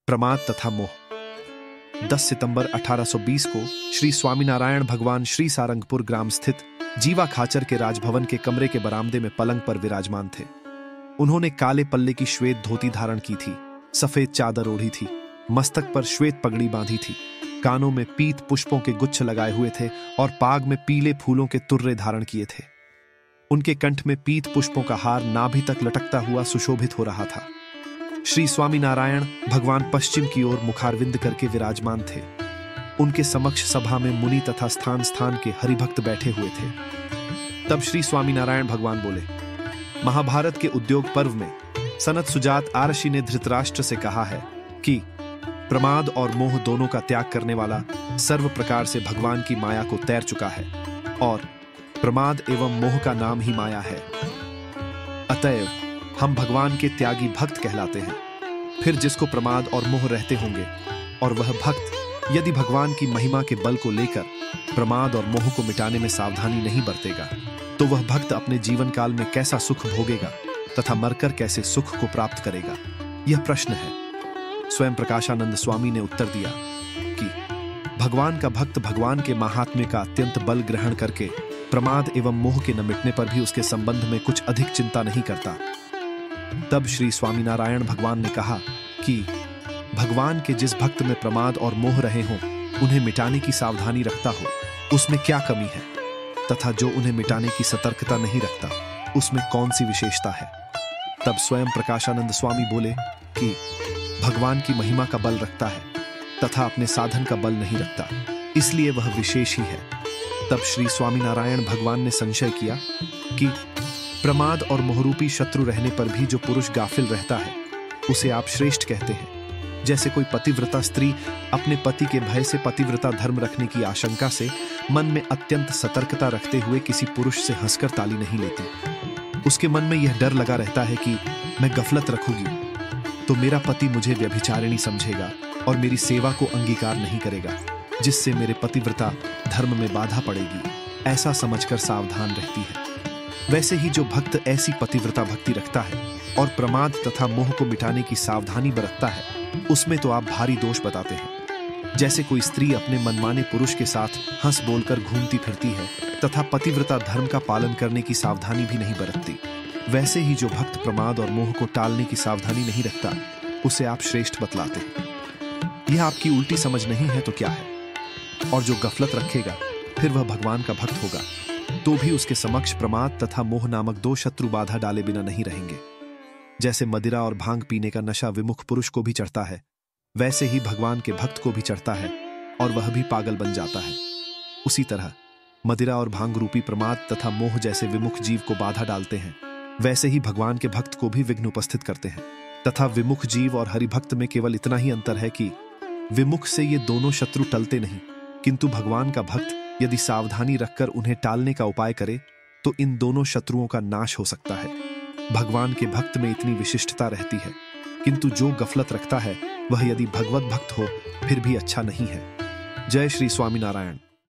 प्रमाद तथा मोह। 10 सितंबर 1820 को श्री स्वामीनारायण भगवान श्री सारंगपुर ग्राम स्थित जीवा खाचर के राजभवन के कमरे के बरामदे में पलंग पर विराजमान थे। उन्होंने काले पल्ले की श्वेत धोती धारण की थी, सफेद चादर ओढ़ी थी, मस्तक पर श्वेत पगड़ी बांधी थी, कानों में पीत पुष्पों के गुच्छ लगाए हुए थे और पाग में पीले फूलों के तुर्रे धारण किए थे। उनके कंठ में पीत पुष्पों का हार नाभि तक लटकता हुआ सुशोभित हो रहा था। श्री स्वामीनारायण भगवान पश्चिम की ओर मुखारविंद करके विराजमान थे। उनके समक्ष सभा में मुनि तथा स्थान स्थान के हरिभक्त बैठे हुए थे। तब श्री स्वामीनारायण भगवान बोले, महाभारत के उद्योग पर्व में सनत सुजात आरषि ने धृतराष्ट्र से कहा है कि प्रमाद और मोह दोनों का त्याग करने वाला सर्व प्रकार से भगवान की माया को तैर चुका है और प्रमाद एवं मोह का नाम ही माया है। अतएव हम भगवान के त्यागी भक्त कहलाते हैं। फिर जिसको प्रमाद और मोह रहते होंगे और वह भक्त यदि भगवान की महिमा के बल को लेकर प्रमाद और मोह को मिटाने में सावधानी नहीं बरतेगा तो वह भक्त अपने जीवन काल में कैसा सुख भोगेगा तथा मरकर कैसे सुख को प्राप्त करेगा, यह प्रश्न है। स्वयं प्रकाशानंद स्वामी ने उत्तर दिया कि भगवान का भक्त भगवान के महात्म्य का अत्यंत बल ग्रहण करके प्रमाद एवं मोह के न मिटने पर भी उसके संबंध में कुछ अधिक चिंता नहीं करता। तब श्री स्वामीनारायण भगवान ने कहा कि भगवान के जिस भक्त में प्रमाद और मोह रहे हों उन्हें मिटाने की सावधानी रखता हो उसमें क्या कमी है, तथा जो उन्हें मिटाने की सतर्कता नहीं रखता उसमें कौन सी विशेषता है। तब स्वयं प्रकाशानंद स्वामी बोले कि भगवान की महिमा का बल रखता है तथा अपने साधन का बल नहीं रखता, इसलिए वह विशेष ही है। तब श्री स्वामीनारायण भगवान ने संशय किया कि प्रमाद और मोहरूपी शत्रु रहने पर भी जो पुरुष गाफिल रहता है उसे आप श्रेष्ठ कहते हैं। जैसे कोई पतिव्रता स्त्री अपने पति के भय से पतिव्रता धर्म रखने की आशंका से मन में अत्यंत सतर्कता रखते हुए किसी पुरुष से हंसकर ताली नहीं लेती। उसके मन में यह डर लगा रहता है कि मैं गफलत रखूंगी तो मेरा पति मुझे व्यभिचारिणी समझेगा और मेरी सेवा को अंगीकार नहीं करेगा, जिससे मेरे पतिव्रता धर्म में बाधा पड़ेगी, ऐसा समझकर सावधान रहती है। वैसे ही जो भक्त ऐसी पतिव्रता भक्ति रखता है और प्रमाद तथा मोह को मिटाने की सावधानी बरतता है उसमें तो आप भारी दोष बताते हैं। जैसे कोई स्त्री अपने मनमाने पुरुष के साथ हंस बोलकर घूमती फिरती है तथा पतिव्रता धर्म का पालन करने की सावधानी भी नहीं बरतती, वैसे ही जो भक्त प्रमाद और मोह को टालने की सावधानी नहीं रखता उसे आप श्रेष्ठ बतलाते हैं। यह आपकी उल्टी समझ नहीं है तो क्या है। और जो गफलत रखेगा फिर वह भगवान का भक्त होगा तो भी उसके समक्ष प्रमाद तथा मोह नामक दो शत्रु बाधा डाले बिना नहीं रहेंगे। जैसे मदिरा और भांग पीने का नशा विमुख पुरुष को भी चढ़ता है, वैसे ही भगवान के भक्त को भी चढ़ता है और वह भी पागल बन जाता है। उसी तरह मदिरा और भांग रूपी प्रमाद तथा मोह जैसे विमुख जीव को बाधा डालते हैं, वैसे ही भगवान के भक्त को भी विघ्न उपस्थित करते हैं। तथा विमुख जीव और हरिभक्त में केवल इतना ही अंतर है कि विमुख से ये दोनों शत्रु टलते नहीं, किंतु भगवान का भक्त यदि सावधानी रखकर उन्हें टालने का उपाय करे तो इन दोनों शत्रुओं का नाश हो सकता है। भगवान के भक्त में इतनी विशिष्टता रहती है, किंतु जो गफलत रखता है वह यदि भगवत भक्त हो फिर भी अच्छा नहीं है। जय श्री स्वामीनारायण।